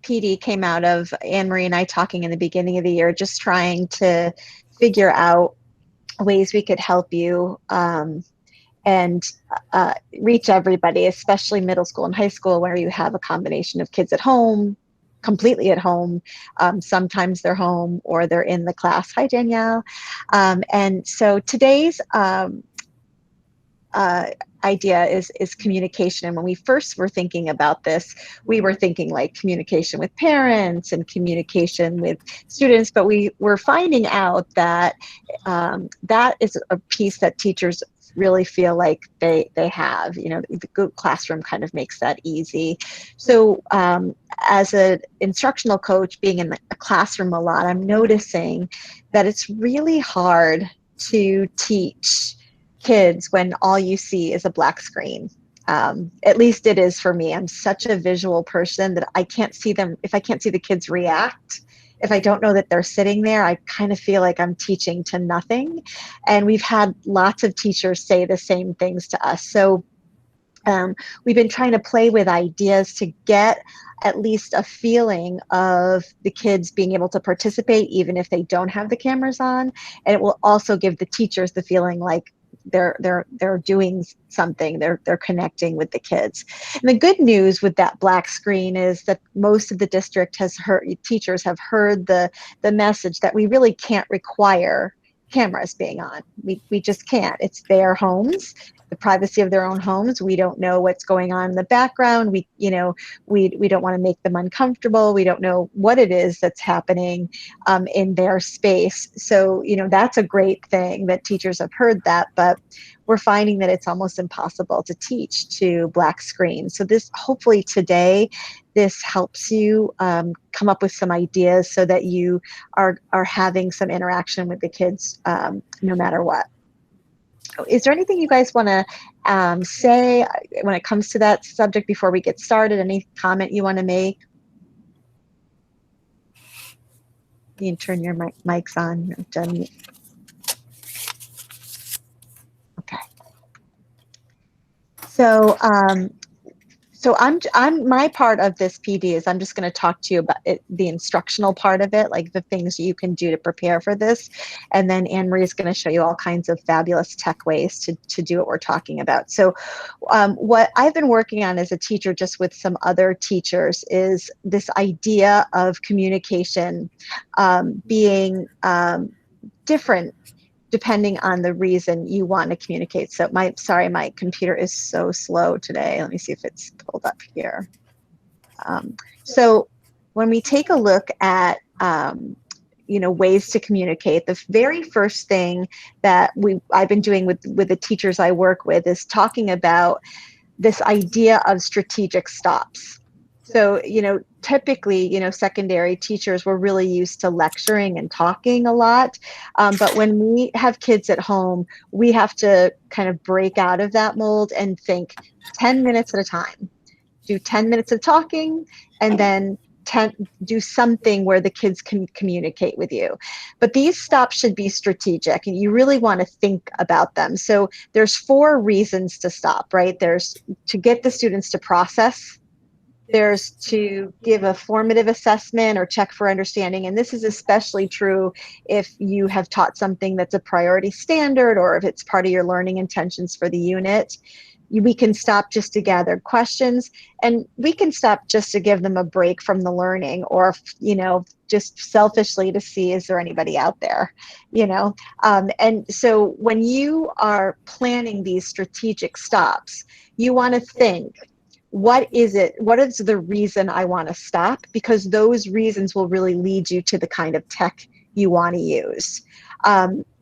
PD came out of Annemarie and I talking in the beginning of the year, just trying to figure out ways we could help you and reach everybody, especially middle school and high school, where you have a combination of kids at home, completely at home. Sometimes they're home or they're in the class. Hi, Danielle. And so today's idea is communication. And when we first were thinking about this, we were thinking like communication with parents and communication with students, but we were finding out that that is a piece that teachers really feel like they have. You know, the Google Classroom kind of makes that easy. So as an instructional coach, being in a classroom a lot, I'm noticing that it's really hard to teach kids when all you see is a black screen. At least it is for me. I'm such a visual person that I can't see them. If I can't see the kids react, if I don't know that they're sitting there, I kind of feel like I'm teaching to nothing. And we've had lots of teachers say the same things to us. So we've been trying to play with ideas to get at least a feeling of the kids being able to participate even if they don't have the cameras on. And it will also give the teachers the feeling like they're doing something, they're connecting with the kids. And the good news with that black screen is that most of the district has heard, teachers have heard the message that we really can't require cameras being on. We just can't. It's their homes, the privacy of their own homes. We don't know what's going on in the background. We don't want to make them uncomfortable. We don't know what it is that's happening in their space. So, that's a great thing that teachers have heard that, but we're finding that it's almost impossible to teach to black screens. So this, hopefully today, this helps you come up with some ideas so that you are having some interaction with the kids no matter what. Is there anything you guys want to say when it comes to that subject before we get started? Any comment you want to make? You can turn your mics on. Okay. So, so I'm my part of this PD is I'm just going to talk to you about the instructional part of it, like the things you can do to prepare for this. And then Annemarie is going to show you all kinds of fabulous tech ways to do what we're talking about. So what I've been working on as a teacher, just with some other teachers, is this idea of communication being different depending on the reason you want to communicate. So my computer is so slow today. Let me see if it's pulled up here. So when we take a look at ways to communicate, the very first thing that I've been doing with the teachers I work with is talking about this idea of strategic stops. So, typically, secondary teachers were really used to lecturing and talking a lot. But when we have kids at home, we have to kind of break out of that mold and think 10 minutes at a time. Do 10 minutes of talking and then do something where the kids can communicate with you. But these stops should be strategic and you really want to think about them. So there's 4 reasons to stop, right? There's to get the students to process. There's to give a formative assessment or check for understanding. And this is especially true if you have taught something that's a priority standard or if it's part of your learning intentions for the unit. We can stop just to gather questions, and we can stop just to give them a break from the learning, or just selfishly to see, is there anybody out there, and so when you are planning these strategic stops, you want to think, what is it? What is the reason I want to stop? Because those reasons will really lead you to the kind of tech you want to use.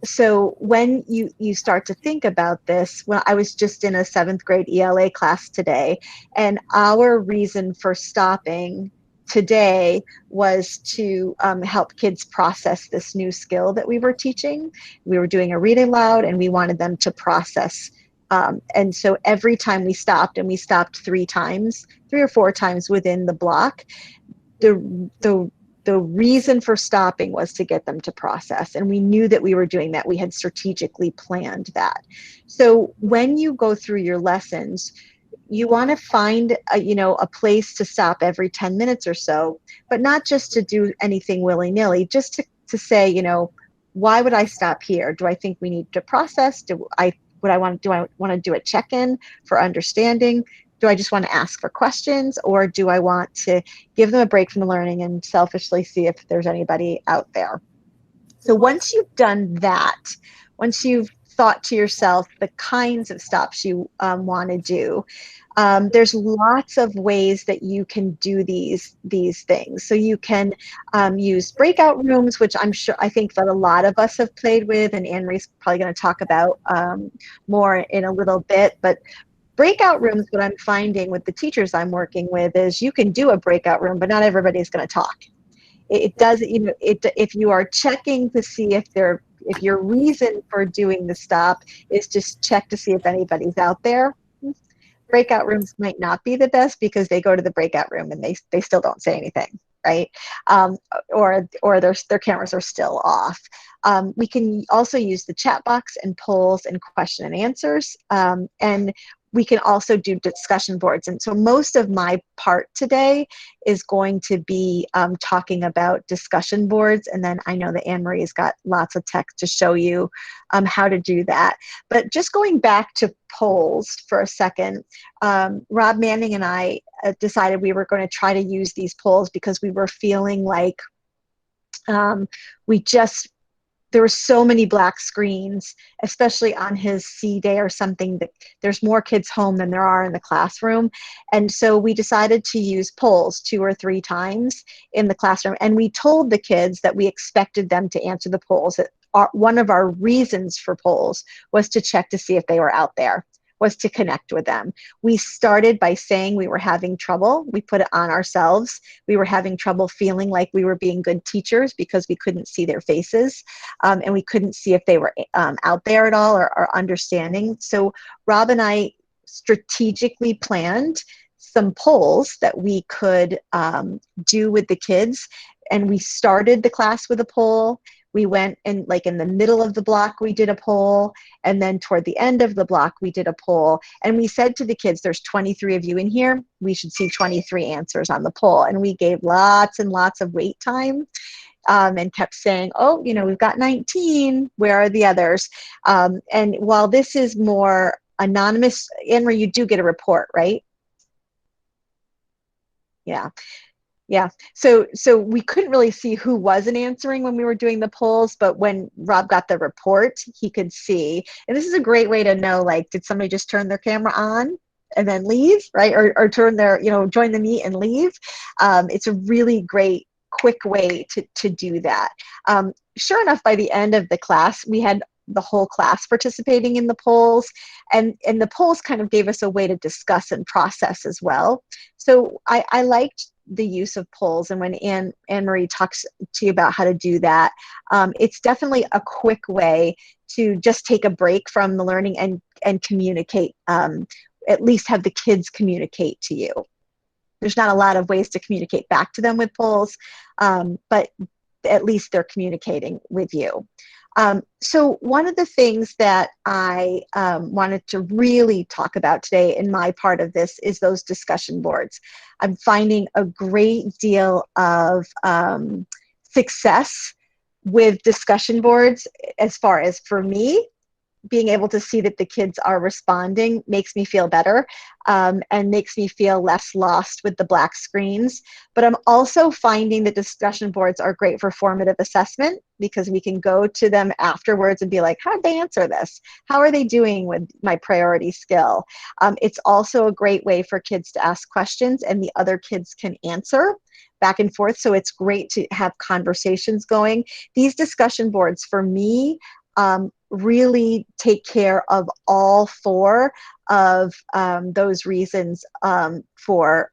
So when you start to think about this, when I was just in a 7th grade ELA class today, and our reason for stopping today was to help kids process this new skill that we were teaching. We were doing a read aloud, and we wanted them to process. And so every time we stopped, and we stopped 3 or 4 times within the block, the reason for stopping was to get them to process. And we knew that we were doing that. We had strategically planned that. So when you go through your lessons, you want to find a place to stop every 10 minutes or so, but not just to do anything willy-nilly, just to say, why would I stop here? Do I think we need to process? Do I want to do a check-in for understanding? Do I just want to ask for questions, or do I want to give them a break from the learning and selfishly see if there's anybody out there? So once you've done that, once you've thought to yourself the kinds of stops you want to do, there's lots of ways that you can do these things. So you can use breakout rooms, which I think that a lot of us have played with, and Annemarie's probably going to talk about more in a little bit. But breakout rooms, what I'm finding with the teachers I'm working with is you can do a breakout room, but not everybody's going to talk. It does, if you are checking to see if your reason for doing the stop is just check to see if anybody's out there, breakout rooms might not be the best, because they go to the breakout room and they still don't say anything, right? Or their cameras are still off. We can also use the chat box and polls and question and answers, and we can also do discussion boards. And so most of my part today is going to be talking about discussion boards. And then I know that Annemarie's got lots of tech to show you how to do that. But just going back to polls for a second, Rob Manning and I decided we were going to try to use these polls because we were feeling like there were so many black screens, especially on his C day or something, that there's more kids home than there are in the classroom. And so we decided to use polls 2 or 3 times in the classroom. And we told the kids that we expected them to answer the polls. One of our reasons for polls was to check to see if they were out there, was to connect with them. We started by saying we were having trouble. We put it on ourselves. We were having trouble feeling like we were being good teachers because we couldn't see their faces, and we couldn't see if they were out there at all, or understanding. So Rob and I strategically planned some polls that we could do with the kids. And we started the class with a poll. We went in the middle of the block, we did a poll. And then toward the end of the block, we did a poll. And we said to the kids, there's 23 of you in here. We should see 23 answers on the poll. And we gave lots and lots of wait time, and kept saying, oh, we've got 19. Where are the others? And while this is more anonymous, Anne-Marie, you do get a report, right? Yeah. Yeah, so we couldn't really see who wasn't answering when we were doing the polls, but when Rob got the report, he could see. And this is a great way to know, did somebody just turn their camera on and then leave, right? Or turn their, join the meet and leave. It's a really great, quick way to do that. Sure enough, by the end of the class, we had the whole class participating in the polls, and the polls kind of gave us a way to discuss and process as well. So I liked the use of polls, and when Anne-Marie talks to you about how to do that, it's definitely a quick way to just take a break from the learning and communicate, at least have the kids communicate to you. There's not a lot of ways to communicate back to them with polls, but at least they're communicating with you. So one of the things that I wanted to really talk about today in my part of this is those discussion boards. I'm finding a great deal of success with discussion boards. As far as for me, being able to see that the kids are responding makes me feel better, and makes me feel less lost with the black screens. But I'm also finding that discussion boards are great for formative assessment, because we can go to them afterwards and be like, how did they answer this? How are they doing with my priority skill? It's also a great way for kids to ask questions and the other kids can answer back and forth. So it's great to have conversations going. These discussion boards, for me, really take care of all 4 of those reasons for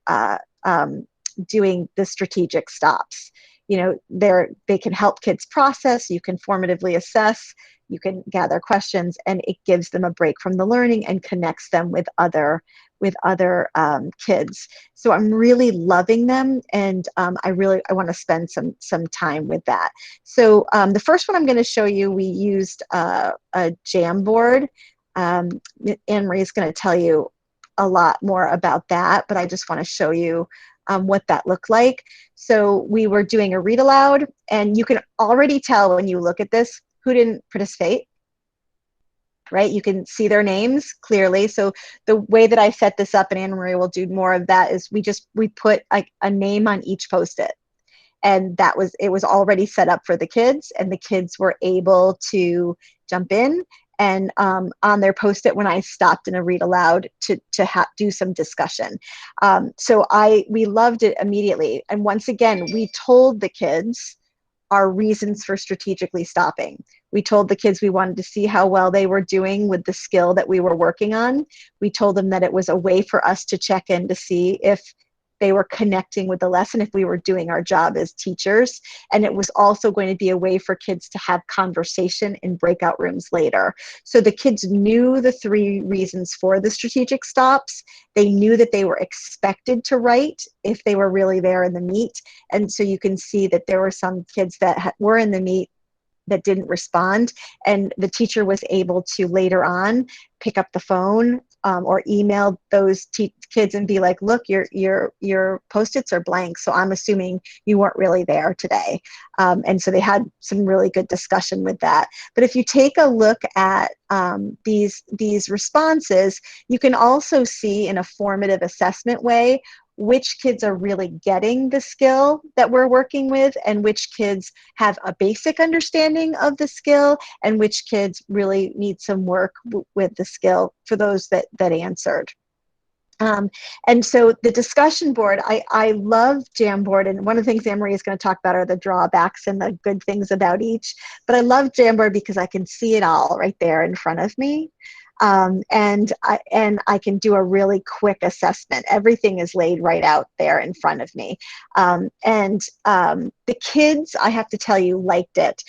doing the strategic stops. They can help kids process, you can formatively assess, you can gather questions, and it gives them a break from the learning and connects them with other kids. So I'm really loving them, and I want to spend some time with that. So the first one I'm going to show you, we used a Jamboard. Anne-Marie is going to tell you a lot more about that, but I just want to show you what that looked like. So we were doing a read aloud, and you can already tell when you look at this who didn't participate, right? You can see their names clearly. So the way that I set this up, and Annemarie will do more of that, is we put like a name on each Post-it. And it was already set up for the kids, and the kids were able to jump in and on their Post-it when I stopped in a read aloud to do some discussion. So we loved it immediately. And once again, we told the kids our reasons for strategically stopping. We told the kids we wanted to see how well they were doing with the skill that we were working on. We told them that it was a way for us to check in to see if they were connecting with the lesson, if we were doing our job as teachers. And it was also going to be a way for kids to have conversation in breakout rooms later. So the kids knew the 3 reasons for the strategic stops. They knew that they were expected to write if they were really there in the meet. And so you can see that there were some kids that were in the meet that didn't respond, and the teacher was able to later on pick up the phone or email those kids and be like, look, your Post-its are blank, so I'm assuming you weren't really there today. And so they had some really good discussion with that. But if you take a look at these responses, you can also see in a formative assessment way which kids are really getting the skill that we're working with, and which kids have a basic understanding of the skill, and which kids really need some work with the skill for those that answered. And so the discussion board, I love Jamboard, and one of the things Annemarie is going to talk about are the drawbacks and the good things about each. But I love Jamboard because I can see it all right there in front of me. And I can do a really quick assessment. Everything is laid right out there in front of me. The kids, I have to tell you, liked it.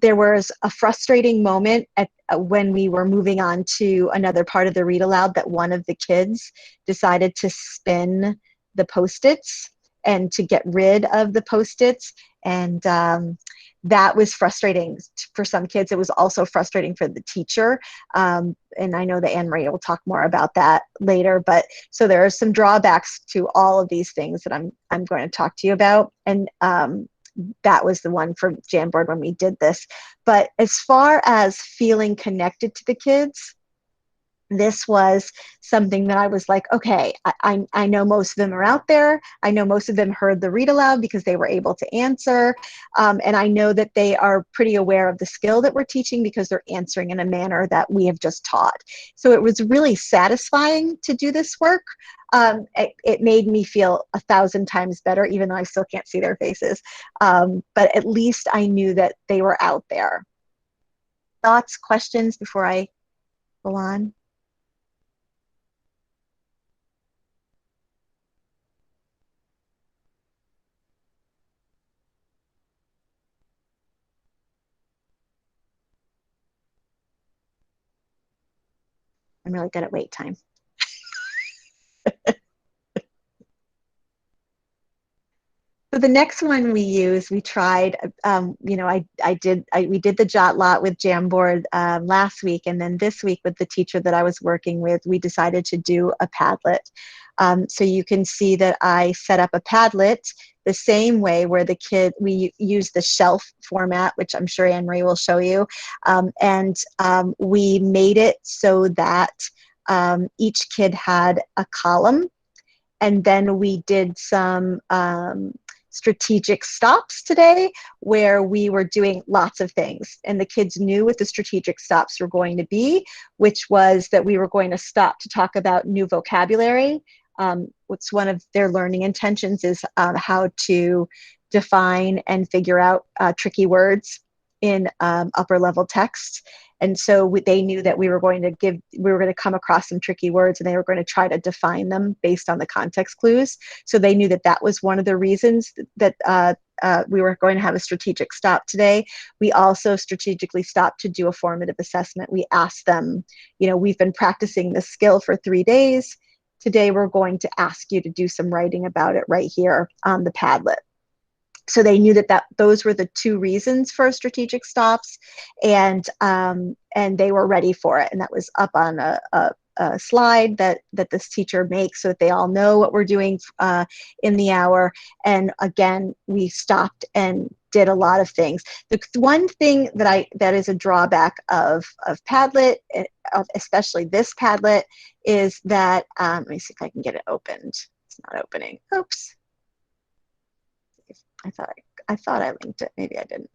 There was a frustrating moment when we were moving on to another part of the read aloud, that one of the kids decided to spin the Post-its and to get rid of the Post-its. And that was frustrating for some kids. It was also frustrating for the teacher. And I know that Annemarie will talk more about that later. But so there are some drawbacks to all of these things that I'm going to talk to you about. And that was the one for Jamboard when we did this. But as far as feeling connected to the kids, this was something that I was like, okay, I know most of them are out there. I know most of them heard the read aloud because they were able to answer. And I know that they are pretty aware of the skill that we're teaching because they're answering in a manner that we have just taught. So it was really satisfying to do this work. It made me feel 1,000 times better, even though I still can't see their faces. But at least I knew that they were out there. Thoughts, questions before I go on? I'm really good at wait time. So the next one we tried, we did the Jot Lot with Jamboard last week, and then this week with the teacher that I was working with, we decided to do a Padlet. So you can see that I set up a Padlet the same way, where we use the shelf format, which I'm sure Annemarie will show you, and we made it so that each kid had a column, and then we did some strategic stops today where we were doing lots of things, and the kids knew what the strategic stops were going to be, which was that we were going to stop to talk about new vocabulary. What's one of their learning intentions is how to define and figure out tricky words in upper level text. And so they knew that we were going to come across some tricky words, and they were going to try to define them based on the context clues. So they knew that that was one of the reasons that we were going to have a strategic stop today. We also strategically stopped to do a formative assessment. We asked them, we've been practicing this skill for 3 days. Today we're going to ask you to do some writing about it right here on the Padlet. So they knew that those were the 2 reasons for strategic stops, and they were ready for it. And that was up on a slide that this teacher makes so that they all know what we're doing in the hour. And again, we stopped and did a lot of things. The one thing that is a drawback of Padlet, especially this Padlet, is that let me see if I can get it opened. It's not opening. Oops. I thought I linked it. Maybe I didn't.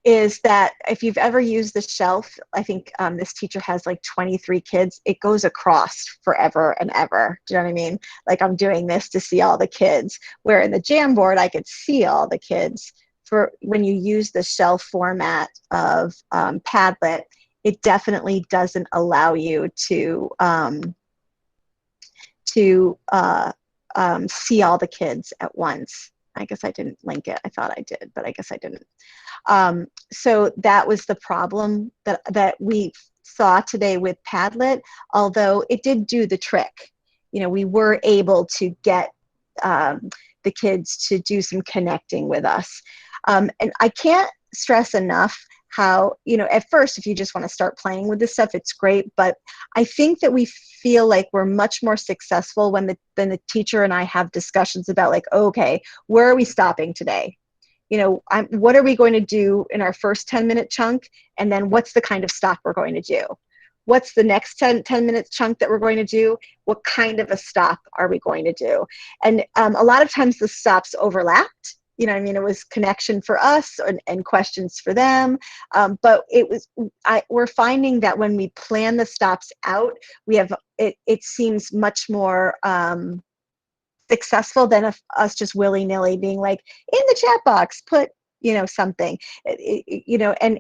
Is that if you've ever used the shelf, I think this teacher has like 23 kids, it goes across forever and ever. Do you know what I mean? Like I'm doing this to see all the kids, where in the Jamboard, I could see all the kids. For when you use the shelf format of Padlet, it definitely doesn't allow you to see all the kids at once. I guess I didn't link it. I thought I did, but I guess I didn't. So that was the problem that we saw today with Padlet, although it did do the trick. You know, we were able to get the kids to do some connecting with us. And I can't stress enough how, you know, at first, if you just want to start playing with this stuff, it's great. But I think that we feel like we're much more successful when the teacher and I have discussions about like, okay, where are we stopping today? You know, what are we going to do in our first 10-minute chunk? And then what's the kind of stop we're going to do? What's the next 10-minute chunk that we're going to do? What kind of a stop are we going to do? And a lot of times the stops overlapped. You know, I mean, it was connection for us and questions for them. But we're finding that when we plan the stops out, it seems much more successful than us just willy-nilly being like, in the chat box, put, you know, something, you know, and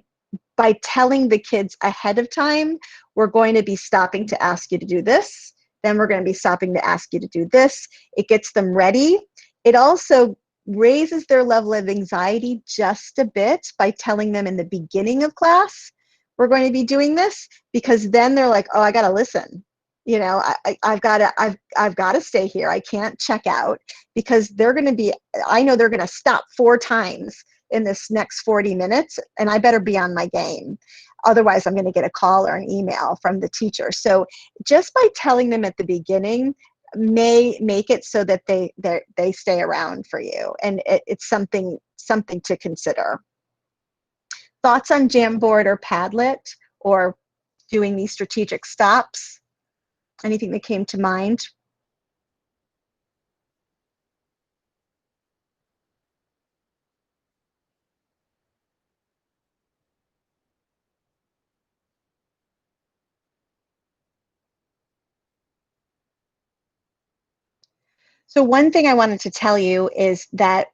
by telling the kids ahead of time, we're going to be stopping to ask you to do this. Then we're going to be stopping to ask you to do this. It gets them ready. It also raises their level of anxiety just a bit by telling them in the beginning of class, we're going to be doing this, because then they're like, oh, I got to listen. You know, I've got to stay here. I can't check out, because I know they're going to stop 4 times in this next 40 minutes, and I better be on my game. Otherwise, I'm going to get a call or an email from the teacher. So just by telling them at the beginning may make it so that they stay around for you, and it's something to consider. Thoughts on Jamboard or Padlet, or doing these strategic stops? Anything that came to mind? So one thing I wanted to tell you is that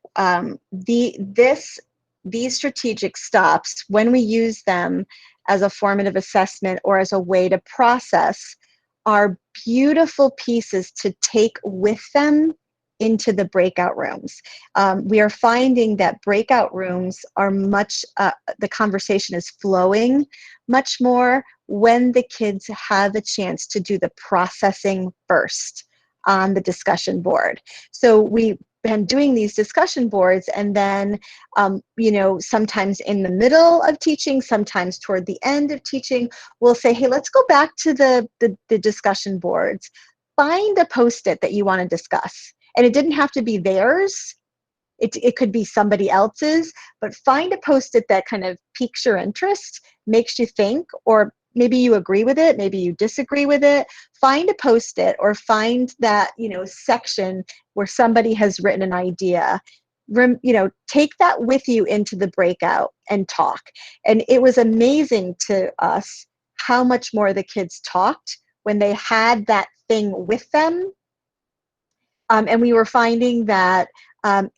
these strategic stops, when we use them as a formative assessment or as a way to process, are beautiful pieces to take with them into the breakout rooms. We are finding that breakout rooms are the conversation is flowing much more when the kids have a chance to do the processing first on the discussion board. So we've been doing these discussion boards, and then, you know, sometimes in the middle of teaching, sometimes toward the end of teaching, we'll say, hey, let's go back to the discussion boards. Find a Post-it that you want to discuss. And it didn't have to be theirs. It could be somebody else's, but find a Post-it that kind of piques your interest, makes you think, or maybe you agree with it, maybe you disagree with it. Find a Post-it, or find that, you know, section where somebody has written an idea. You know, take that with you into the breakout and talk. And it was amazing to us how much more the kids talked when they had that thing with them. And we were finding that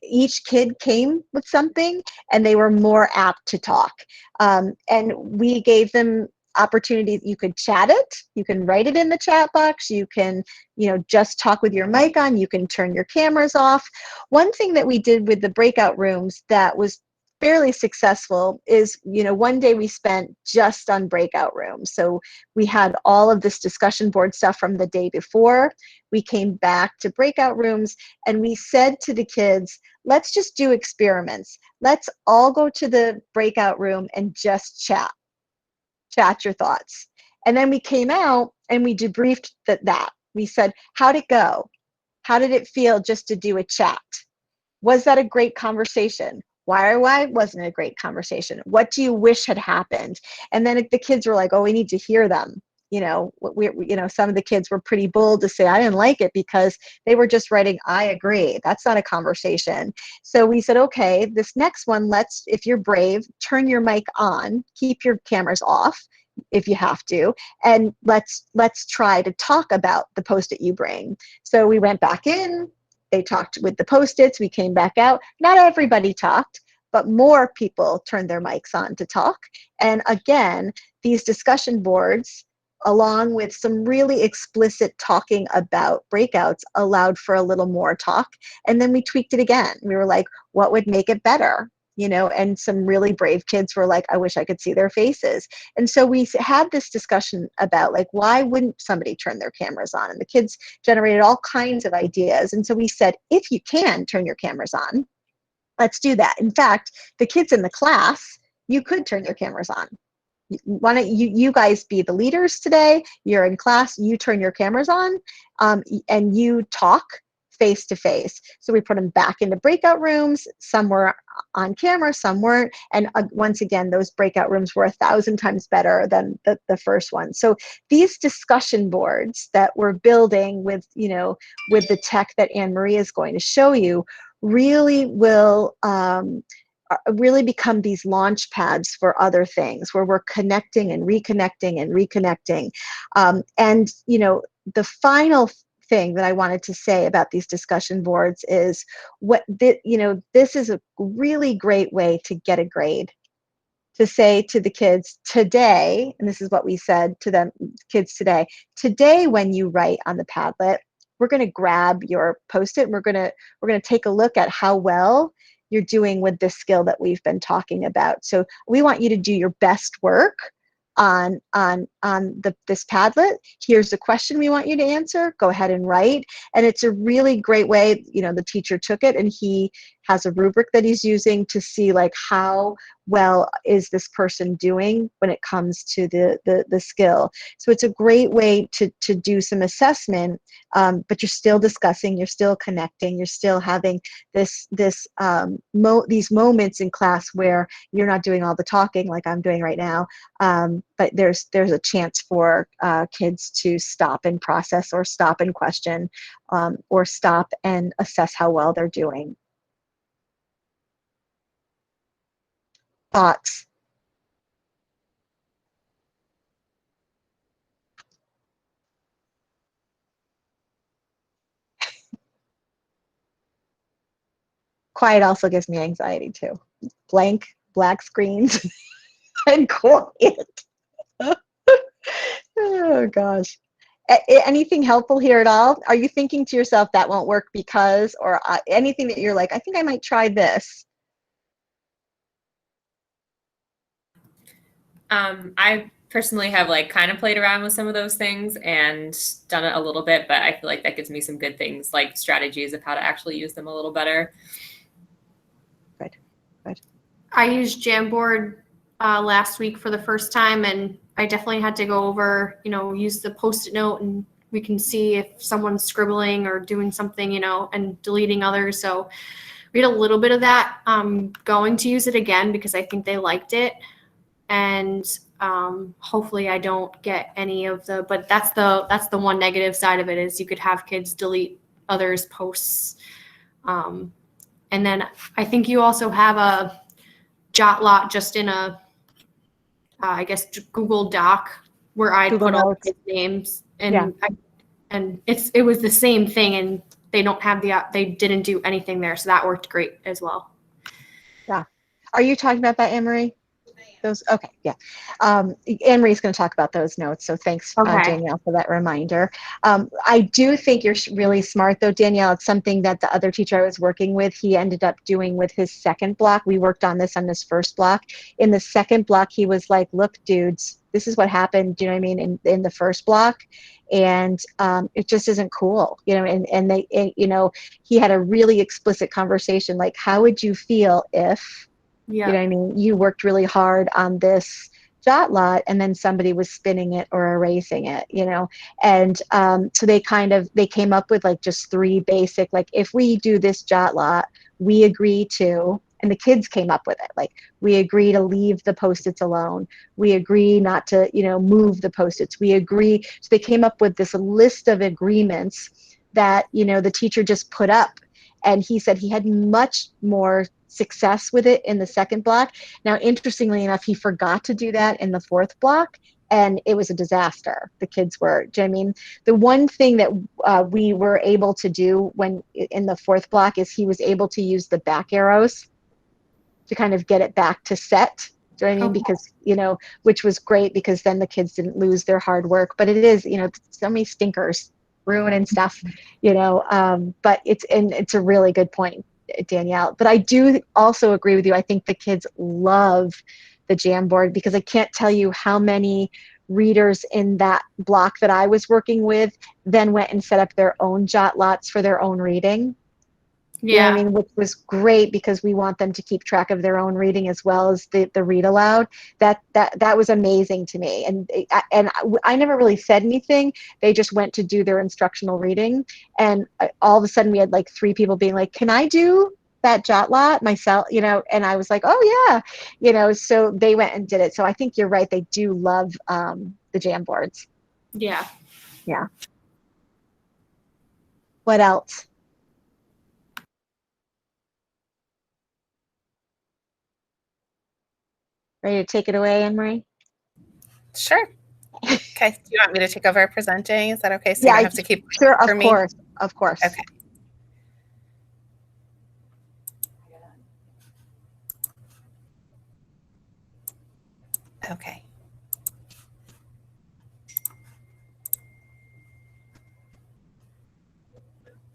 each kid came with something, and they were more apt to talk. And we gave them opportunities. You could chat it, you can write it in the chat box, you can, you know, just talk with your mic on, you can turn your cameras off. One thing that we did with the breakout rooms that was fairly successful is, you know, one day we spent just on breakout rooms. So we had all of this discussion board stuff from the day before. We came back to breakout rooms, and we said to the kids, let's just do experiments. Let's all go to the breakout room and just chat. chat your thoughts. And then we came out and we debriefed that. We said, how'd it go? How did it feel just to do a chat? Was that a great conversation? Why or why wasn't it a great conversation? What do you wish had happened? And then the kids were like, oh, we need to hear them. Some of the kids were pretty bold to say, I didn't like it, because they were just writing, I agree. That's not a conversation. So we said, okay, this next one, if you're brave, turn your mic on, keep your cameras off if you have to, and let's try to talk about the post-it you bring. So we went back in, they talked with the post-its, we came back out. Not everybody talked, but more people turned their mics on to talk. And again, these discussion boards, along with some really explicit talking about breakouts, allowed for a little more talk. And then we tweaked it again. We were like, what would make it better? And some really brave kids were like, I wish I could see their faces. And so we had this discussion about, like, why wouldn't somebody turn their cameras on? And the kids generated all kinds of ideas. And so we said, if you can turn your cameras on, let's do that. In fact, the kids in the class, you could turn your cameras on. Why don't you guys be the leaders today? You're in class, you turn your cameras on, and you talk face to face. So we put them back into breakout rooms. Some were on camera, some weren't. And once again, those breakout rooms were 1,000 times better than the first one. So these discussion boards that we're building with the tech that Annemarie is going to show you really will really become these launch pads for other things, where we're connecting and reconnecting and reconnecting. And the final thing that I wanted to say about these discussion boards is this is a really great way to get a grade. To say to the kids today, and this is what we said to them, kids today when you write on the Padlet, we're going to grab your post-it and we're going to take a look at how well you're doing with this skill that we've been talking about. So we want you to do your best work on this Padlet. Here's the question we want you to answer. Go ahead and write. And it's a really great way, the teacher took it and he has a rubric that he's using to see, like, how well is this person doing when it comes to the skill. So it's a great way to do some assessment, but you're still discussing, you're still connecting, you're still having these moments in class where you're not doing all the talking like I'm doing right now, but there's a chance for kids to stop and process, or stop and question, or stop and assess how well they're doing. Thoughts? Quiet also gives me anxiety too. Black screens, and quiet. Oh gosh. Anything helpful here at all? Are you thinking to yourself that won't work because, or anything that you're like, I think I might try this? I personally have kind of played around with some of those things and done it a little bit, but I feel like that gives me some good things, like strategies of how to actually use them a little better. Good. I used Jamboard last week for the first time, and I definitely had to go over, use the Post-it note, and we can see if someone's scribbling or doing something, and deleting others. So we had a little bit of that. I'm going to use it again because I think they liked it. And hopefully I don't get any of but that's the one negative side of it, is you could have kids delete others' posts. And then I think you also have a Jotlot just in a, I guess, Google Doc where I put all the kids' names, and Yeah. And it was the same thing, and they didn't do anything there, so that worked great as well. Yeah. Are you talking about that, Annemarie? Those, okay, yeah. Anne-Marie's going to talk about those notes, so thanks, Okay. Danielle, for that reminder. I do think you're really smart, though, Danielle. It's something that the other teacher I was working with, he ended up doing with his second block. We worked on this first block. In the second block, he was like, look, dudes, this is what happened, do you know what I mean, in the first block. And it just isn't cool, and he had a really explicit conversation, like, how would you feel if, Yeah. you know what I mean, you worked really hard on this jot lot, and then somebody was spinning it or erasing it, you know. And so they came up with like just 3 basic, like, if we do this jot lot, we agree to, and the kids came up with it, like, we agree to leave the Post-its alone, we agree not to, you know, move the Post-its, we agree. So they came up with this list of agreements that, you know, the teacher just put up. And he said he had much more success with it in the second block. Now, interestingly enough, he forgot to do that in the 4th block, and it was a disaster. The kids were, do you know what I mean? The one thing that we were able to do when in the 4th block is he was able to use the back arrows to kind of get it back to set. Do you know what I mean? Okay. Because, you know, which was great, because then the kids didn't lose their hard work. But it is, you know, so many stinkers ruining stuff, you know. But it's a really good point, Danielle. But I do also agree with you. I think the kids love the Jamboard, because I can't tell you how many readers in that block that I was working with then went and set up their own jot lots for their own reading. You know what I mean? Which was great, because we want them to keep track of their own reading as well as the read aloud. That was amazing to me. And I never really said anything. They just went to do their instructional reading, and all of a sudden we had like 3 people being like, "Can I do that jot lot myself?" You know, and I was like, "Oh yeah," you know. So they went and did it. So I think you're right. They do love the Jamboards. Yeah. Yeah. What else? Ready to take it away, Annemarie? Sure. Okay. Do you want me to take over presenting? Is that okay? So Yeah, you don't have to keep sure, for of me? course, of course. Okay. Okay.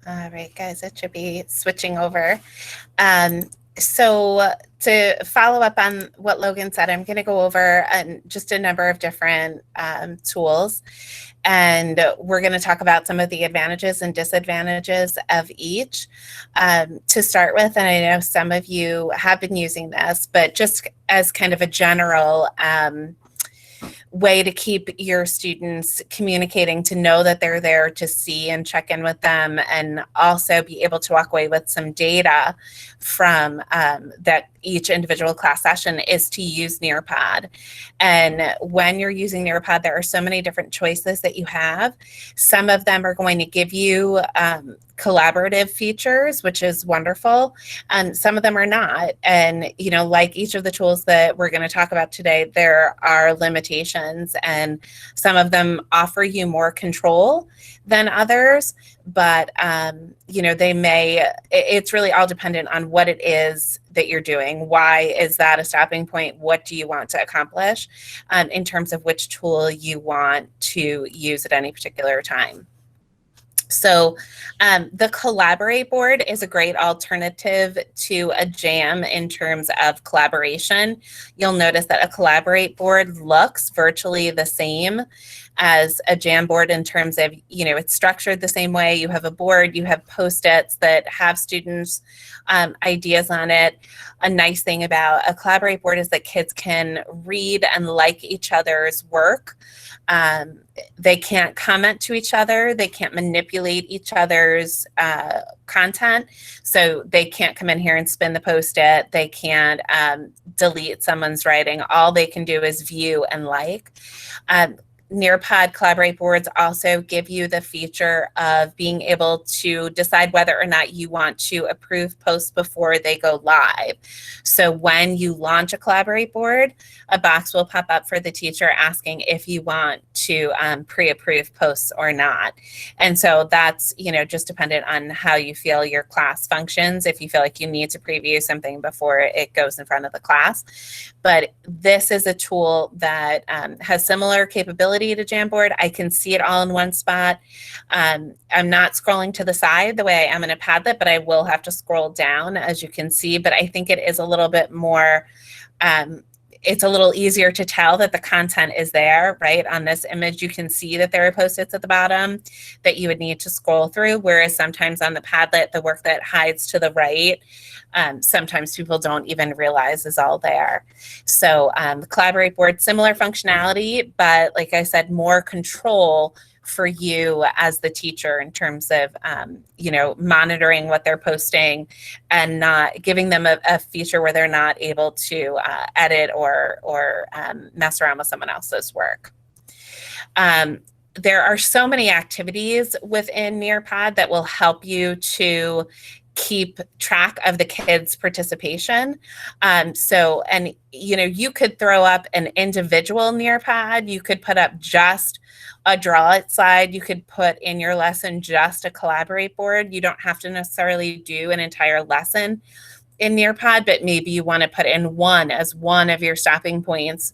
All right, guys, it should be switching over. So to follow up on what Logan said, I'm going to go over just a number of different tools, and we're going to talk about some of the advantages and disadvantages of each to start with. And I know some of you have been using this, but just as kind of a general way to keep your students communicating, to know that they're there, to see and check in with them, and also be able to walk away with some data from that each individual class session, is to use Nearpod. And when you're using Nearpod, there are so many different choices that you have. Some of them are going to give you collaborative features, which is wonderful, and some of them are not. And, you know, like each of the tools that we're going to talk about today, there are limitations, and some of them offer you more control than others, but you know, it's really all dependent on what it is that you're doing. Why is that a stopping point? What do you want to accomplish in terms of which tool you want to use at any particular time? So the Collaborate board is a great alternative to a Jam in terms of collaboration. You'll notice that a Collaborate board looks virtually the same as a Jam board in terms of, you know, it's structured the same way. You have a board, you have Post-its that have students' ideas on it. A nice thing about a Collaborate board is that kids can read and like each other's work. They can't comment to each other. They can't manipulate each other's content. So they can't come in here and spin the Post-it. They can't delete someone's writing. All they can do is view and like. Nearpod Collaborate boards also give you the feature of being able to decide whether or not you want to approve posts before they go live. So when you launch a Collaborate board, a box will pop up for the teacher asking if you want to pre-approve posts or not. And so that's, you know, just dependent on how you feel your class functions, if you feel like you need to preview something before it goes in front of the class. But this is a tool that has similar capability to Jamboard. I can see it all in one spot. I'm not scrolling to the side the way I am in a Padlet, but I will have to scroll down, as you can see. But I think it is a little bit more it's a little easier to tell that the content is there, right? On this image, you can see that there are Post-its at the bottom that you would need to scroll through, whereas sometimes on the Padlet, the work that hides to the right, sometimes people don't even realize is all there. So the Collaborate board, similar functionality, but like I said, more control for you as the teacher in terms of, you know, monitoring what they're posting and not giving them a feature where they're not able to edit or mess around with someone else's work. There are so many activities within Nearpod that will help you to keep track of the kids' participation. So, and you know, you could throw up an individual Nearpod, you could put up just a draw it slide, you could put in your lesson just a Collaborate board. You don't have to necessarily do an entire lesson in Nearpod, but maybe you want to put in one as one of your stopping points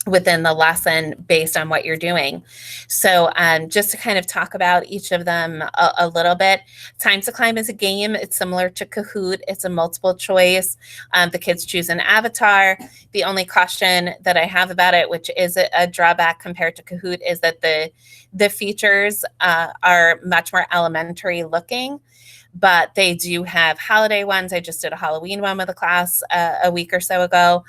within the lesson based on what you're doing. So just to kind of talk about each of them a little bit, Time to Climb is a game. It's similar to Kahoot. It's a multiple choice. The kids choose an avatar. The only caution that I have about it, which is a drawback compared to Kahoot, is that the features are much more elementary looking, but they do have holiday ones. I just did a Halloween one with a class a week or so ago.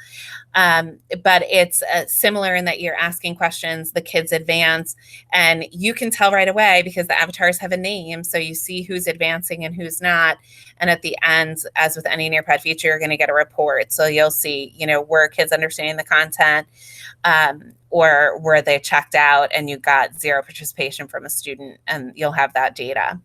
But it's similar in that you're asking questions, the kids advance, and you can tell right away because the avatars have a name. So you see who's advancing and who's not. And at the end, as with any Nearpod feature, you're going to get a report. So you'll see, you know, were kids understanding the content, or were they checked out and you got zero participation from a student, and you'll have that data.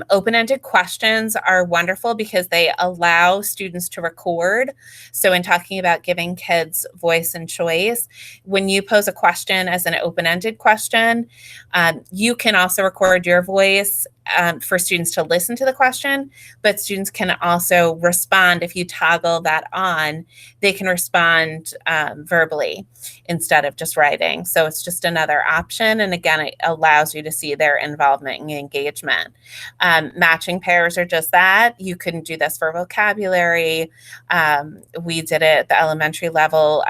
Open-ended questions are wonderful because they allow students to record. So in talking about giving kids voice and choice, when you pose a question as an open-ended question, you can also record your voice for students to listen to the question, but students can also respond. If you toggle that on, they can respond verbally instead of just writing. So it's just another option. And again, it allows you to see their involvement and engagement. Matching pairs are just that. You can do this for vocabulary. We did it at the elementary level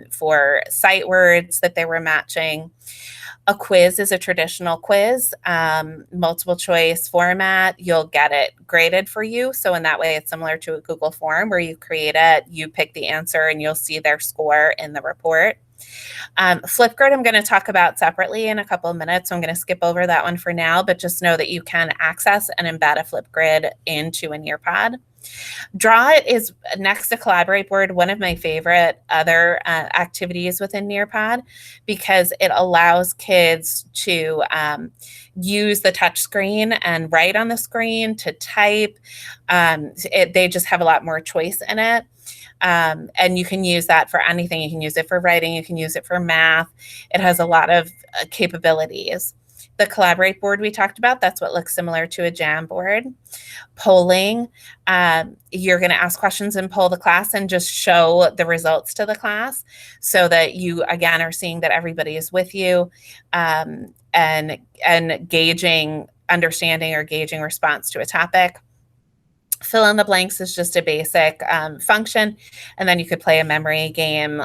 for sight words that they were matching. A quiz is a traditional quiz, multiple choice format. You'll get it graded for you. So in that way, it's similar to a Google form where you create it, you pick the answer, and you'll see their score in the report. Flipgrid, I'm going to talk about separately in a couple of minutes. So I'm going to skip over that one for now, but just know that you can access and embed a Flipgrid into a Nearpod. Draw It is next to Collaborate board, one of my favorite other activities within Nearpod because it allows kids to use the touch screen and write on the screen, to type. They just have a lot more choice in it. And you can use that for anything. You can use it for writing. You can use it for math. It has a lot of capabilities. The Collaborate board we talked about, that's what looks similar to a Jamboard. Polling, you're going to ask questions and poll the class and just show the results to the class so that you, again, are seeing that everybody is with you and gauging understanding or gauging response to a topic. Fill in the blanks is just a basic function. And then you could play a memory game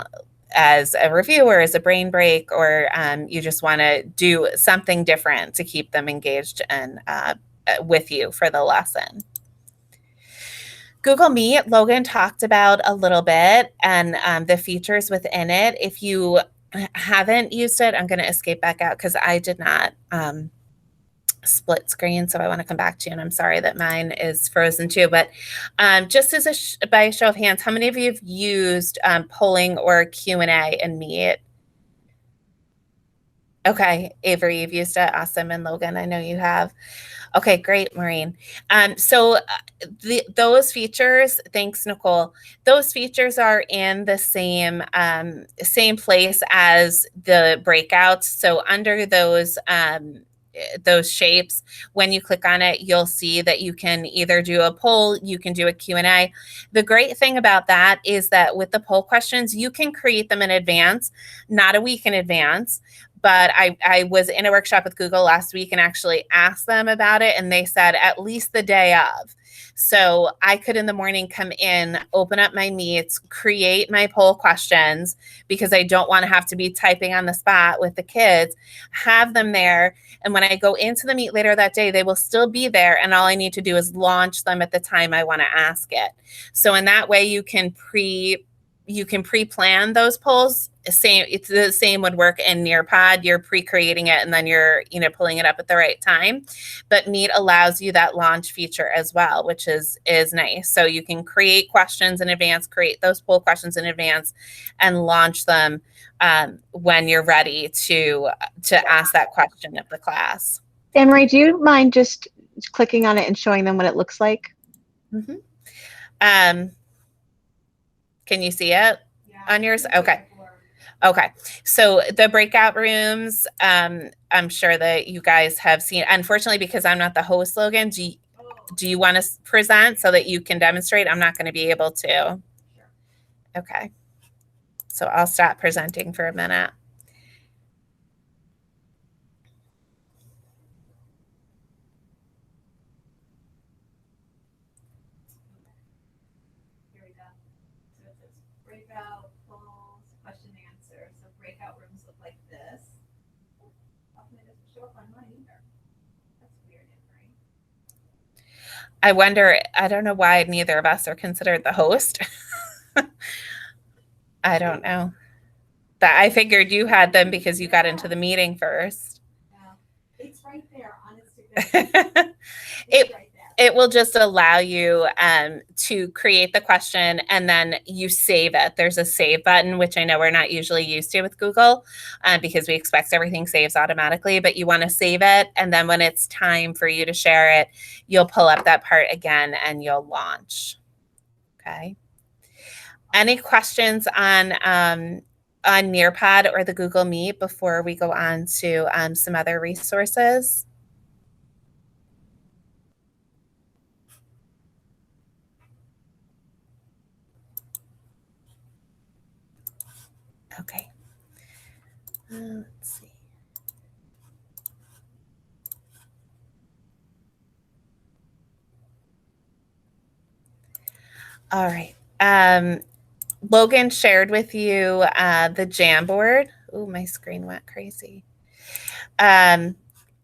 as a review or as a brain break, or you just want to do something different to keep them engaged and with you for the lesson. Google Meet, Logan talked about a little bit, and the features within it. If you haven't used it, I'm going to escape back out because I did not split screen, so I want to come back to you, and I'm sorry that mine is frozen too. But just as by a show of hands, how many of you have used polling or Q&A in Meet? Okay, Avery, you've used it. Awesome. And Logan, I know you have. Okay, great, Maureen. So those features, thanks, Nicole. Those features are in the same place as the breakouts. So under those shapes, when you click on it, you'll see that you can either do a poll, you can do a Q&A. The great thing about that is that with the poll questions, you can create them in advance, not a week in advance, but I was in a workshop with Google last week and actually asked them about it, and they said at least the day of. So I could in the morning come in, open up my meets, create my poll questions, because I don't want to have to be typing on the spot with the kids, have them there. And when I go into the meet later that day, they will still be there. And all I need to do is launch them at the time I want to ask it. So in that way, you can pre-plan those polls. It's the same would work in Nearpod. You're pre-creating it and then you're, pulling it up at the right time. But Meet allows you that launch feature as well, which is nice. So you can create questions in advance, create those poll questions in advance, and launch them when you're ready to ask that question of the class. Annemarie, do you mind just clicking on it and showing them what it looks like? Mm-hmm. Can you see it on yours? Okay. Okay. So the breakout rooms, I'm sure that you guys have seen. Unfortunately, because I'm not the host, Logan, do you want to present so that you can demonstrate? I'm not going to be able to. Okay. So I'll stop presenting for a minute. Here we go. So it says breakout, polls, question answer. So breakout rooms look like this. Often it doesn't show up on mine either. That's weird, right? I wonder, I don't know why neither of us are considered the host. I don't know. But I figured you had them because you got into the meeting first. Yeah. It's right there, honestly. It will just allow you to create the question and then you save it. There's a save button, which I know we're not usually used to with Google because we expect everything saves automatically, but you want to save it. And then when it's time for you to share it, you'll pull up that part again and you'll launch. Okay. Any questions on Nearpod or the Google Meet before we go on to some other resources? Okay. Let's see. All right. Logan shared with you the Jamboard. Oh, my screen went crazy. And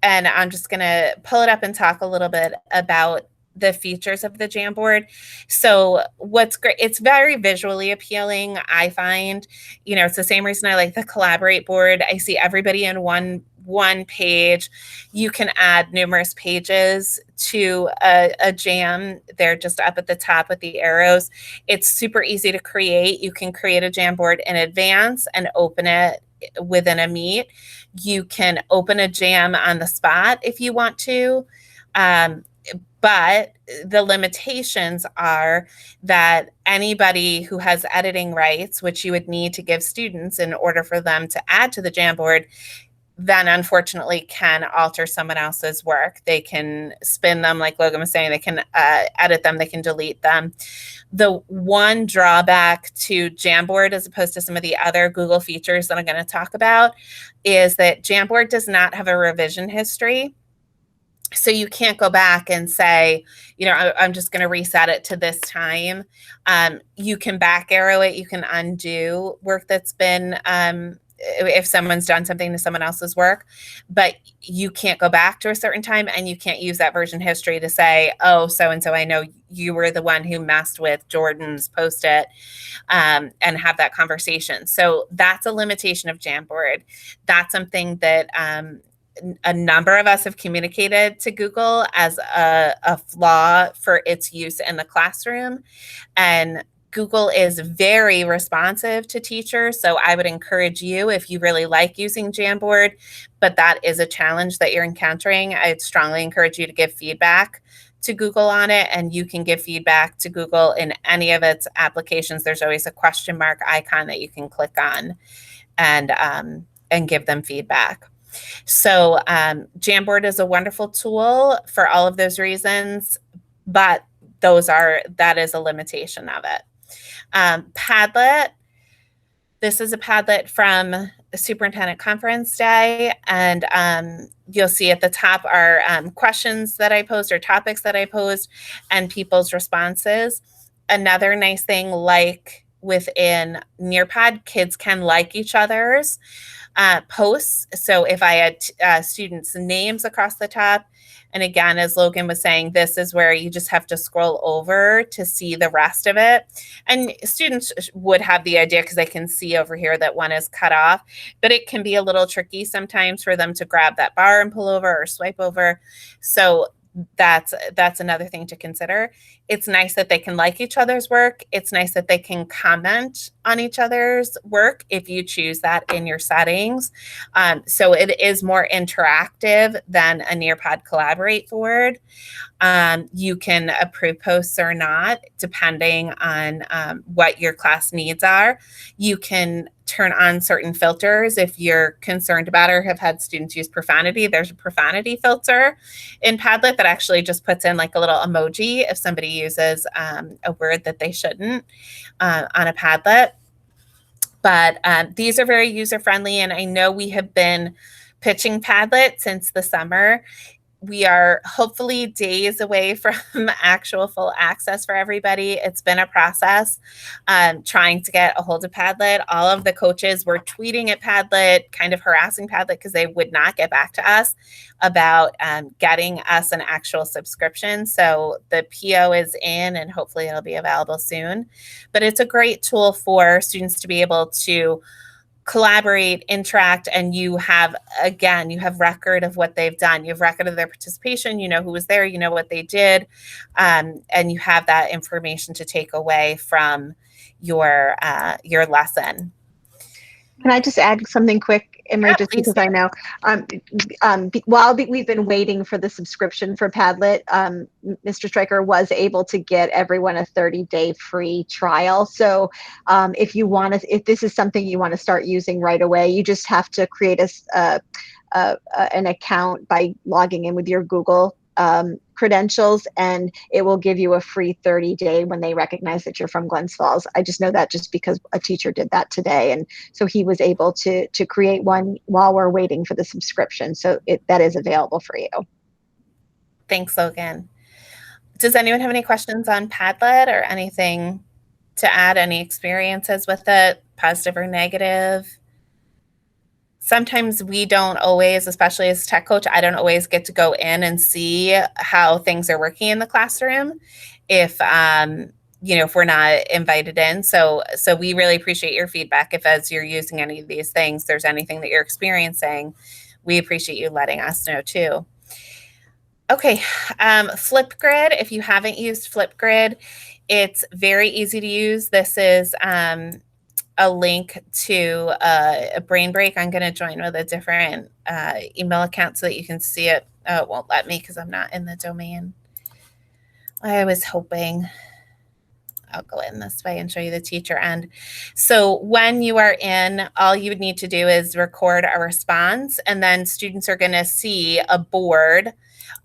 I'm just going to pull it up and talk a little bit about the features of the Jamboard. So what's great, it's very visually appealing, I find. It's the same reason I like the Collaborate board. I see everybody in one page. You can add numerous pages to a jam. They're just up at the top with the arrows. It's super easy to create. You can create a Jamboard in advance and open it within a meet. You can open a jam on the spot if you want to. But the limitations are that anybody who has editing rights, which you would need to give students in order for them to add to the Jamboard, then unfortunately can alter someone else's work. They can spin them, like Logan was saying, they can edit them, they can delete them. The one drawback to Jamboard, as opposed to some of the other Google features that I'm going to talk about, is that Jamboard does not have a revision history. So you can't go back and say, I'm just going to reset it to this time. You can back arrow it. You can undo work that's been, if someone's done something to someone else's work, but you can't go back to a certain time, and you can't use that version history to say, oh, so-and-so, I know you were the one who messed with Jordan's Post-it, and have that conversation. So that's a limitation of Jamboard. That's something that, a number of us have communicated to Google as a flaw for its use in the classroom. And Google is very responsive to teachers. So I would encourage you, if you really like using Jamboard, but that is a challenge that you're encountering, I'd strongly encourage you to give feedback to Google on it. And you can give feedback to Google in any of its applications. There's always a question mark icon that you can click on and give them feedback. So Jamboard is a wonderful tool for all of those reasons, but that is a limitation of it. Padlet. This is a Padlet from Superintendent Conference Day, and you'll see at the top are questions that I posed or topics that I posed and people's responses. Another nice thing, like within Nearpod, kids can like each other's posts. So if I had students' names across the top, and again, as Logan was saying, this is where you just have to scroll over to see the rest of it. And students would have the idea because they can see over here that one is cut off, but it can be a little tricky sometimes for them to grab that bar and pull over or swipe over. So that's another thing to consider. It's nice that they can like each other's work. It's nice that they can comment on each other's work if you choose that in your settings. So it is more interactive than a Nearpod Collaborate board. You can approve posts or not, depending on what your class needs are. You can turn on certain filters if you're concerned about or have had students use profanity. There's a profanity filter in Padlet that actually just puts in like a little emoji if somebody uses a word that they shouldn't on a Padlet. But these are very user-friendly, and I know we have been pitching Padlet since the summer. We are hopefully days away from actual full access for everybody. It's been a process trying to get a hold of Padlet. All of the coaches were tweeting at Padlet, kind of harassing Padlet because they would not get back to us about getting us an actual subscription. So the PO is in and hopefully it'll be available soon. But it's a great tool for students to be able to collaborate, interact, and you have record of what they've done. You have record of their participation. You know who was there. You know what they did, and you have that information to take away from your lesson. Can I just add something quick, Annemarie, Yeah, just please because do. I know while we've been waiting for the subscription for Padlet, Mr. Stryker was able to get everyone a 30-day free trial. So if this is something you want to start using right away, you just have to create an account by logging in with your Google credentials, and it will give you a free 30-day when they recognize that you're from Glens Falls. I just know that just because a teacher did that today, and so he was able to create one while we're waiting for the subscription. So that is available for you. Thanks, Logan. Does anyone have any questions on Padlet or anything to add? Any experiences with it, positive or negative? Sometimes we don't always, especially as tech coach, I don't always get to go in and see how things are working in the classroom if we're not invited in. So we really appreciate your feedback. If as you're using any of these things, there's anything that you're experiencing, we appreciate you letting us know too. Okay, Flipgrid. If you haven't used Flipgrid, it's very easy to use. This is a link to a brain break. I'm going to join with a different email account so that you can see it. Oh, it won't let me because I'm not in the domain. I was hoping. I'll go in this way and show you the teacher end. So when you are in, all you would need to do is record a response, and then students are going to see a board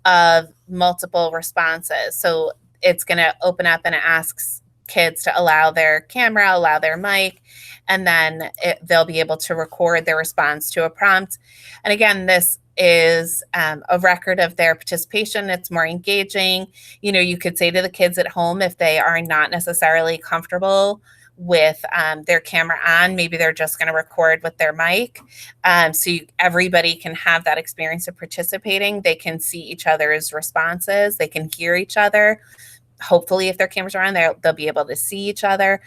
of multiple responses. So it's going to open up and it asks kids to allow their camera, allow their mic, and then they'll be able to record their response to a prompt. And again, this is a record of their participation. It's more engaging. You could say to the kids at home, if they are not necessarily comfortable with their camera on, maybe they're just going to record with their mic. So everybody can have that experience of participating. They can see each other's responses. They can hear each other. Hopefully, if their cameras are on, they'll be able to see each other.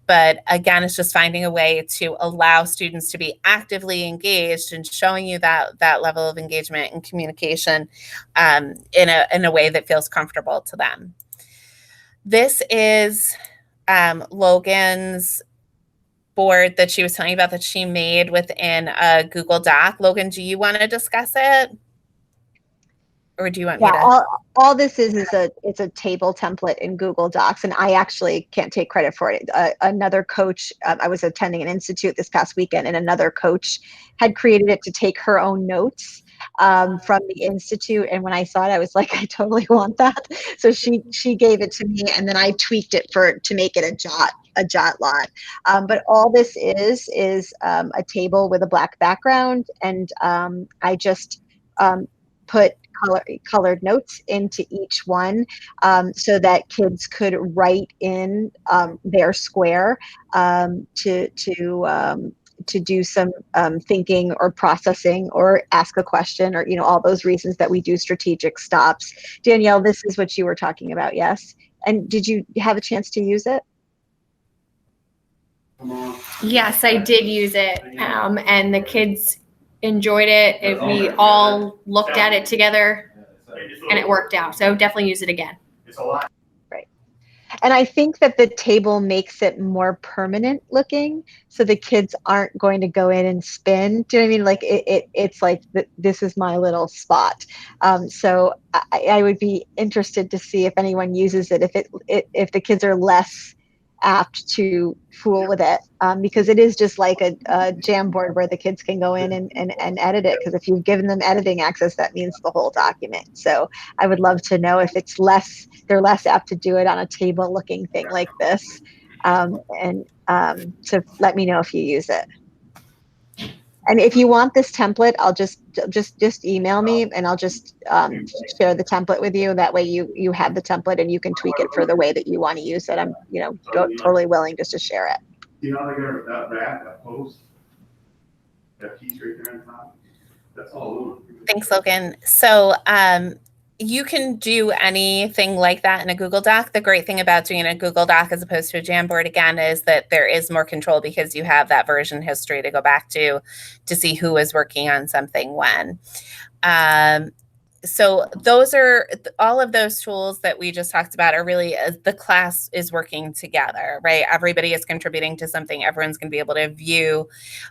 But again, it's just finding a way to allow students to be actively engaged and showing you that level of engagement and communication in a way that feels comfortable to them. This is Logan's board that she was telling you about that she made within a Google Doc. Logan, do you want to discuss it? Or do you want me Yeah, to? all this is it's a table template in Google Docs, and I actually can't take credit for it. Another coach, I was attending an institute this past weekend, and another coach had created it to take her own notes from the institute. And when I saw it, I was like, I totally want that. So she gave it to me, and then I tweaked it to make it a jot lot. But all this is a table with a black background, and I just put colored notes into each one, so that kids could write in their square, to do some thinking or processing or ask a question, or all those reasons that we do strategic stops. Danielle, this is what you were talking about, yes? And did you have a chance to use it? Yes, I did use it, and the kids enjoyed it. We all looked at it together, and it worked out. So I would definitely use it again. Right. And I think that the table makes it more permanent looking, so the kids aren't going to go in and spin. Do you know what I mean? Like it's like this is my little spot. So I would be interested to see if anyone uses it, if the kids are less apt to fool with it, because it is just like a Jamboard where the kids can go in and edit it. Because if you've given them editing access, that means the whole document. So I would love to know if they're less apt to do it on a table looking thing like this. So let me know if you use it. And if you want this template, I'll just email me, and I'll just share the template with you. That way you have the template and you can tweak it for the way that you want to use it. I'm totally willing just to share it. You know, I got that wrap, that post, that piece right there on top. That's all over. Thanks, Logan. So you can do anything like that in a Google Doc. The great thing about doing a Google Doc as opposed to a Jamboard, again, is that there is more control because you have that version history to go back to see who was working on something when. So those are all of those tools that we just talked about are really the class is working together, right? Everybody is contributing to something. Everyone's going to be able to view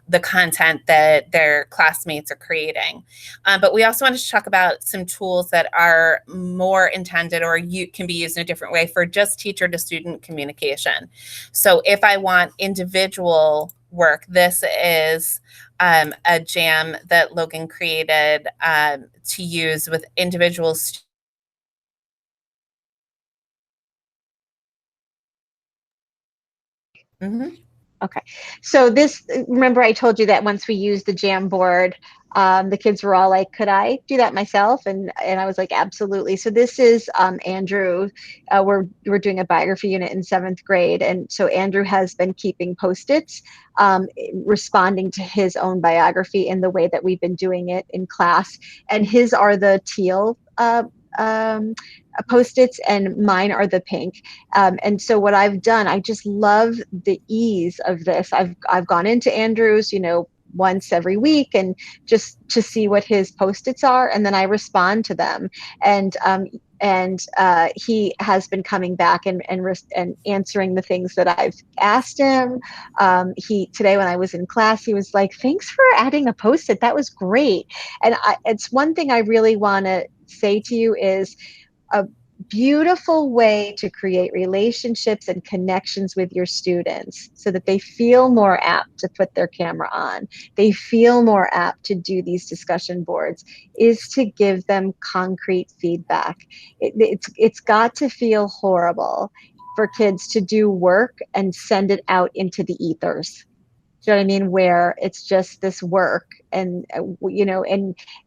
the content that their classmates are creating. But we also wanted to talk about some tools that are more intended or can be used in a different way for just teacher to student communication. So if I want individual work, this is a jam that Logan created to use with individuals. Okay. So remember I told you that once we used the Jamboard, the kids were all like, could I do that myself? And I was like, absolutely. So this is Andrew. We're doing a biography unit in 7th grade. And so Andrew has been keeping Post-its, responding to his own biography in the way that we've been doing it in class. And his are the teal Post-its, and mine are the pink. And so what I've done, I just love the ease of this. I've gone into Andrew's, once every week, and just to see what his Post-its are, and then I respond to them. And he has been coming back and answering the things that I've asked him. Today when I was in class, he was like, "Thanks for adding a Post-it. That was great." And it's one thing I really want to say to you is a beautiful way to create relationships and connections with your students so that they feel more apt to put their camera on. They feel more apt to do these discussion boards is to give them concrete feedback. It's got to feel horrible for kids to do work and send it out into the ethers. Do you know what I mean? Where it's just this work and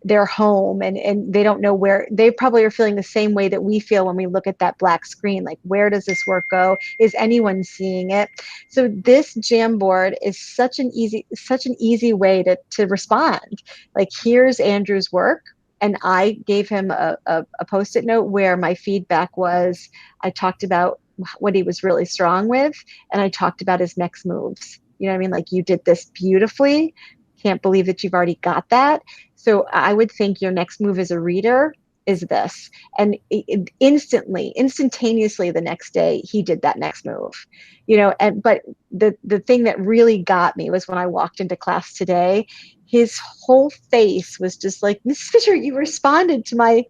they're home and they don't know where. They probably are feeling the same way that we feel when we look at that black screen. Like, where does this work go? Is anyone seeing it? So this Jamboard is such an easy way to respond. Like, here's Andrew's work. And I gave him a Post-it note where my feedback was, I talked about what he was really strong with, and I talked about his next moves. You know what I mean? Like, you did this beautifully. Can't believe that you've already got that. So I would think your next move as a reader is this. And instantaneously the next day, he did that next move. But the thing that really got me was when I walked into class today, his whole face was just like, Miss Fisher, you responded to my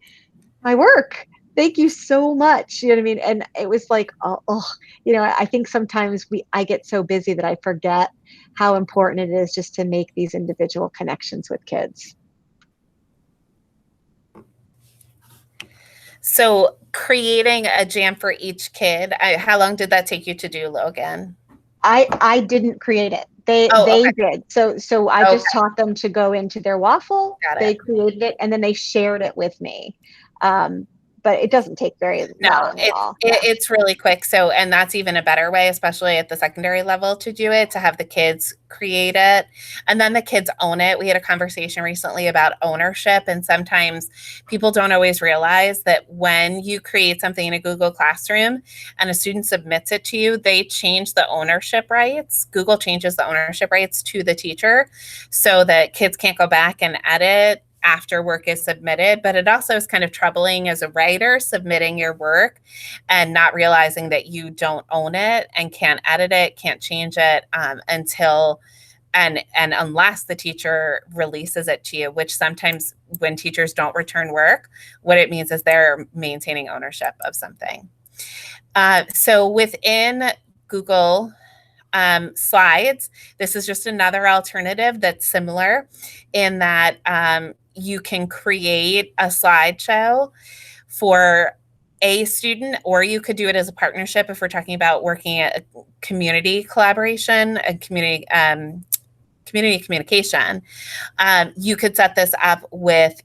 my work. Thank you so much. You know what I mean? And it was like, oh, I think sometimes I get so busy that I forget how important it is just to make these individual connections with kids. So creating a jam for each kid, how long did that take you to do, Logan? I didn't create it. They did. So I just taught them to go into their waffle. Got it. They created it and then they shared it with me. But it doesn't take very long at all. It's really quick. So, and that's even a better way, especially at the secondary level, to do it, to have the kids create it and then the kids own it. We had a conversation recently about ownership, and sometimes people don't always realize that when you create something in a Google Classroom and a student submits it to you, they change the ownership rights. Google changes the ownership rights to the teacher so that kids can't go back and edit after work is submitted. But it also is kind of troubling as a writer submitting your work and not realizing that you don't own it and can't edit it, can't change it until and unless the teacher releases it to you, which sometimes when teachers don't return work, what it means is they're maintaining ownership of something. So within Google Slides, this is just another alternative that's similar in that you can create a slideshow for a student, or you could do it as a partnership if we're talking about working at a community collaboration and community communication. You could set this up with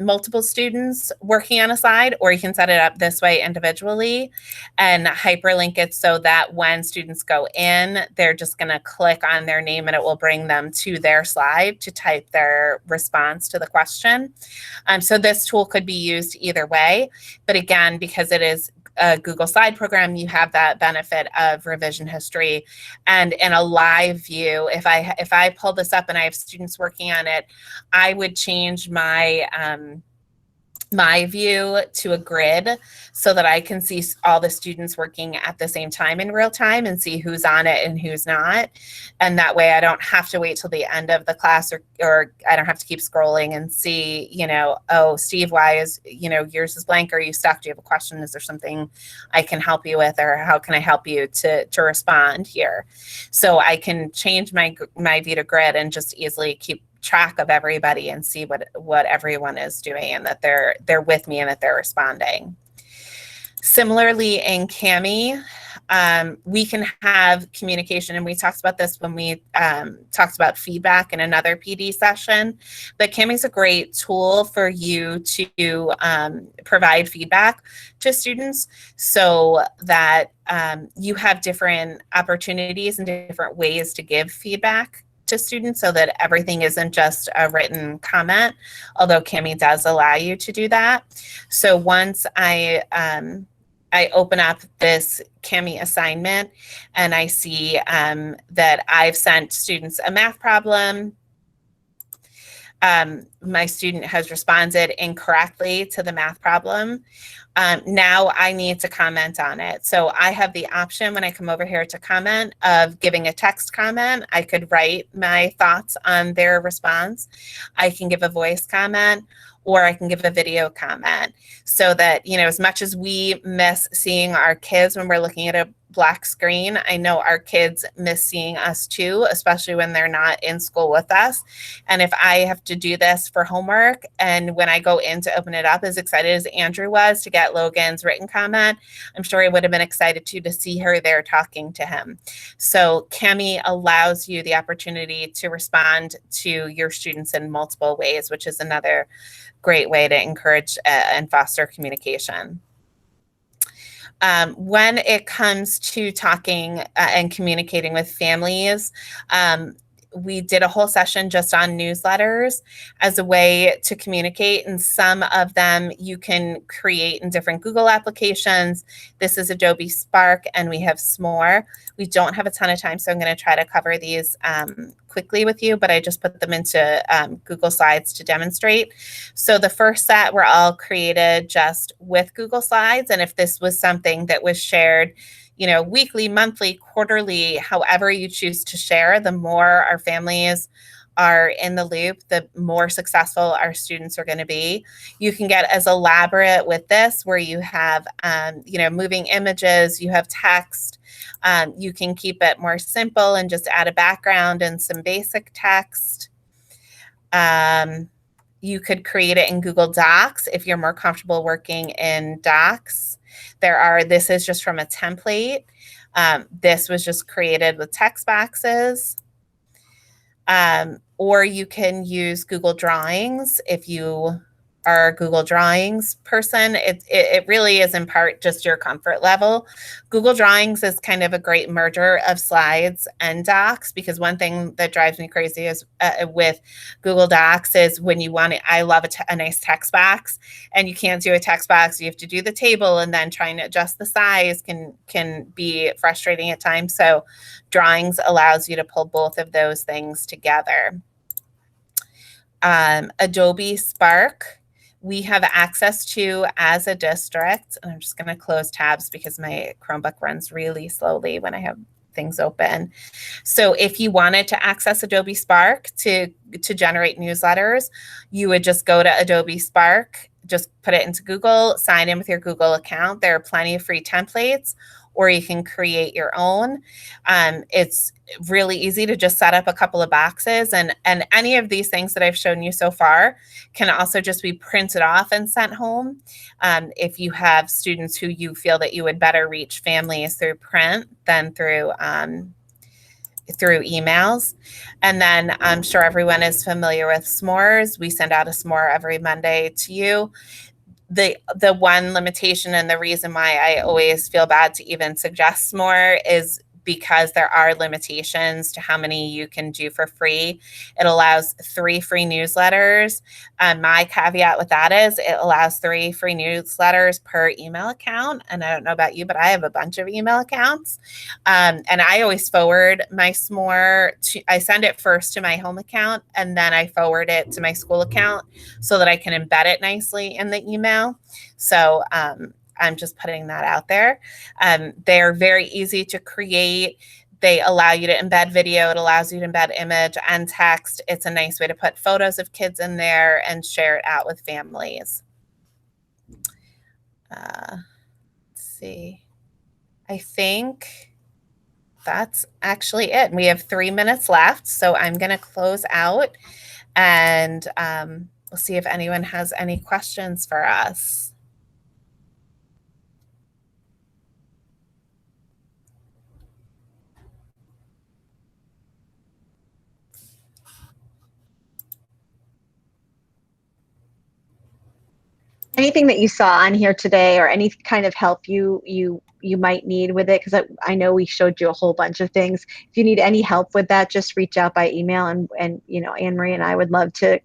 multiple students working on a slide, or you can set it up this way individually and hyperlink it so that when students go in, they're just going to click on their name and it will bring them to their slide to type their response to the question. So this tool could be used either way, but again, because it is a Google Slide program, you have that benefit of revision history. And in a live view, if I pull this up and I have students working on it, I would change my my view to a grid so that I can see all the students working at the same time in real time and see who's on it and who's not. And that way I don't have to wait till the end of the class or I don't have to keep scrolling and see, oh, Steve, why is, yours is blank. Are you stuck? Do you have a question? Is there something I can help you with, or how can I help you to respond here? So I can change my view to grid and just easily keep track of everybody and see what everyone is doing and that they're with me and that they're responding. Similarly, in Kami, we can have communication, and we talked about this when we talked about feedback in another PD session, but Kami is a great tool for you to provide feedback to students so that you have different opportunities and different ways to give feedback to students so that everything isn't just a written comment, although Kami does allow you to do that. So once I open up this Kami assignment and I see that I've sent students a math problem, my student has responded incorrectly to the math problem. Now I need to comment on it. So I have the option when I come over here to comment of giving a text comment. I could write my thoughts on their response. I can give a voice comment, or I can give a video comment so that, as much as we miss seeing our kids when we're looking at a black screen, I know our kids miss seeing us too, especially when they're not in school with us. And if I have to do this for homework, and when I go in to open it up, as excited as Andrew was to get Logan's written comment, I'm sure he would have been excited too to see her there talking to him. So Kami allows you the opportunity to respond to your students in multiple ways, which is another great way to encourage and foster communication. When it comes to talking and communicating with families, we did a whole session just on newsletters as a way to communicate, and some of them you can create in different Google applications. This is Adobe Spark, and we have S'more. We don't have a ton of time, so I'm going to try to cover these quickly with you, but I just put them into Google Slides to demonstrate. So the first set were all created just with Google Slides, and if this was something that was shared weekly, monthly, quarterly, however you choose to share, the more our families are in the loop, the more successful our students are going to be. You can get as elaborate with this where you have, moving images, you have text. You can keep it more simple and just add a background and some basic text. You could create it in Google Docs if you're more comfortable working in Docs. This is just from a template. This was just created with text boxes. Or you can use Google Drawings if you are a Google Drawings person. It really is in part just your comfort level. Google Drawings is kind of a great merger of slides and docs, because one thing that drives me crazy is with Google Docs is when you want it, I love a nice text box, and you can't do a text box. You have to do the table, and then trying to adjust the size can be frustrating at times. So Drawings allows you to pull both of those things together. Adobe Spark, we have access to as a district. And I'm just going to close tabs because my Chromebook runs really slowly when I have things open. So if you wanted to access Adobe Spark to generate newsletters, you would just go to Adobe Spark, just put it into Google, sign in with your Google account. There are plenty of free templates, or you can create your own. It's really easy to just set up a couple of boxes, and any of these things that I've shown you so far can also just be printed off and sent home. If you have students who you feel that you would better reach families through print than through emails. And then I'm sure everyone is familiar with s'mores. We send out a s'more every Monday to you. The one limitation and the reason why I always feel bad to even suggest more is because there are limitations to how many you can do for free. It allows 3 free newsletters. My caveat with that is it allows 3 free newsletters per email account. And I don't know about you, but I have a bunch of email accounts. And I always forward my s'more I send it first to my home account, and then I forward it to my school account so that I can embed it nicely in the email. So I'm just putting that out there. They're very easy to create. They allow you to embed video. It allows you to embed image and text. It's a nice way to put photos of kids in there and share it out with families. Let's see. I think that's actually it. We have 3 minutes left, so I'm going to close out, and we'll see if anyone has any questions for us. Anything that you saw on here today, or any kind of help you might need with it, because I know we showed you a whole bunch of things. If you need any help with that, just reach out by email, and Annemarie and I would love to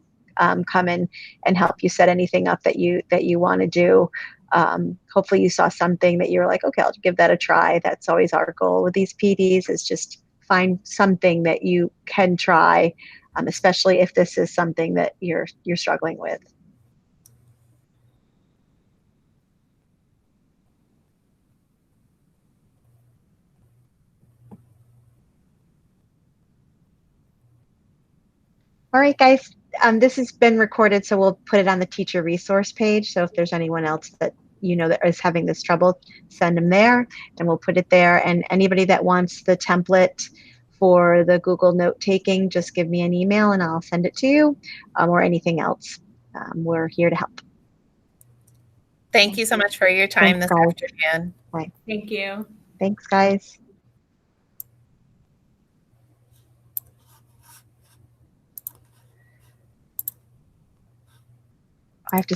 come in and help you set anything up that you want to do. Hopefully you saw something that you're like, okay, I'll give that a try. That's always our goal with these PDs, is just find something that you can try, especially if this is something that you're struggling with. All right, guys, this has been recorded, so we'll put it on the teacher resource page. So if there's anyone else that that is having this trouble, send them there, and we'll put it there. And anybody that wants the template for the Google note taking, just give me an email and I'll send it to you, or anything else. We're here to help. Thank you so much for your time this afternoon. Bye. Thank you. Thanks, guys. I have to